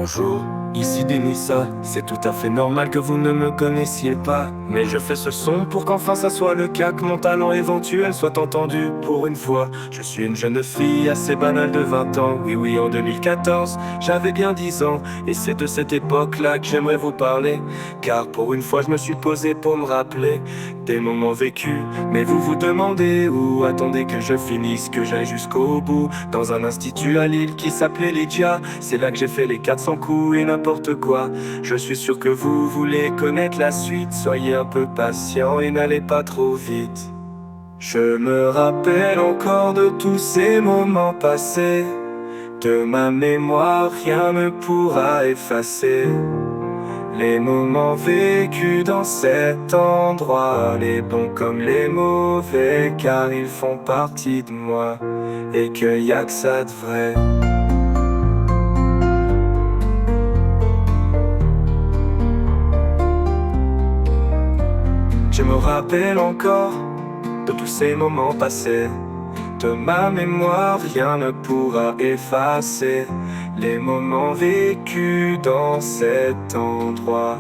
Bonjour, ici Denissa. C'est tout à fait normal que vous ne me connaissiez pas. Mais je fais ce son pour qu'enfin ça soit le cas, que mon talent éventuel soit entendu pour une fois. Je suis une jeune fille assez banale de 20 ans. Oui, en 2014, j'avais bien 10 ans. Et c'est de cette époque-là que j'aimerais vous parler. Car pour une fois, je me suis posé pour me rappeler des moments vécus. Mais vous vous demandez où? Attendez que je finisse, que j'aille jusqu'au bout. Dans un institut à Lille qui s'appelait Lydia. C'est là que j'ai fait les 400 coups et n'importe quoi. Je suis sûr que vous voulez connaître la suite. Soyez un peu patient et n'allez pas trop vite. Je me rappelle encore de tous ces moments passés. De ma mémoire, rien ne pourra effacer les moments vécus dans cet endroit, les bons comme les mauvais, car ils font partie de moi, et que y a que ça de vrai. Je me rappelle encore de tous ces moments passés. De ma mémoire, rien ne pourra effacer les moments vécus dans cet endroit,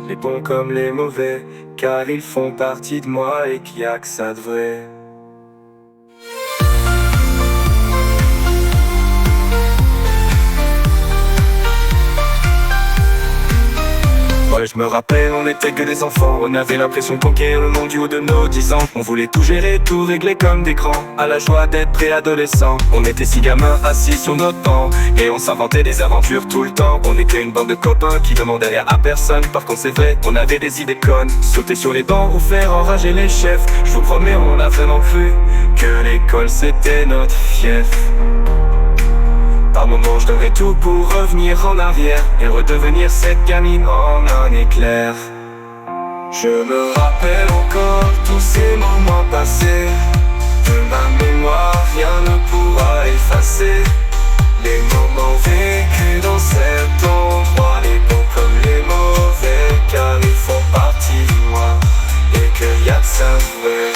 les bons comme les mauvais, car ils font partie de moi et qu'il y a que ça de vrai. Ouais, je me rappelle, on n'était que des enfants. On avait l'impression de conquérir le monde du haut de nos 10 ans. On voulait tout gérer, tout régler comme des grands, à la joie d'être préadolescent. On était 6 gamins assis sur notre banc, et on s'inventait des aventures tout le temps. On était une bande de copains qui demandaient rien à personne. Par contre c'est vrai, on avait des idées connes. Sauter sur les bancs ou faire enrager les chefs. Je vous promets, on a vraiment cru que l'école c'était notre fief. Par moments je donnerais tout pour revenir en arrière et redevenir cette gamine en un éclair. Je me rappelle encore tous ces moments passés. De ma mémoire rien ne pourra effacer les moments vécus dans cet endroit, les bons comme les mauvais, car ils font partie de moi et qu'il y a de ça vrai.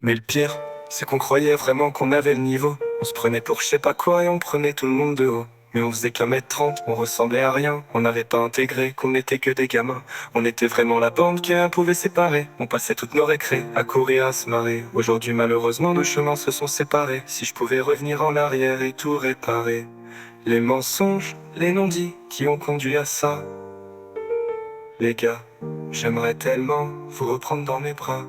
Mais le pire, c'est qu'on croyait vraiment qu'on avait le niveau. On se prenait pour je sais pas quoi et on prenait tout le monde de haut. Mais on faisait qu'un mètre 30, on ressemblait à rien. On n'avait pas intégré qu'on n'était que des gamins. On était vraiment la bande qui rien pouvait séparer. On passait toutes nos récrés à courir, à se marrer. Aujourd'hui malheureusement nos chemins se sont séparés. Si je pouvais revenir en arrière et tout réparer, les mensonges, les non-dits qui ont conduit à ça. Les gars, j'aimerais tellement vous reprendre dans mes bras.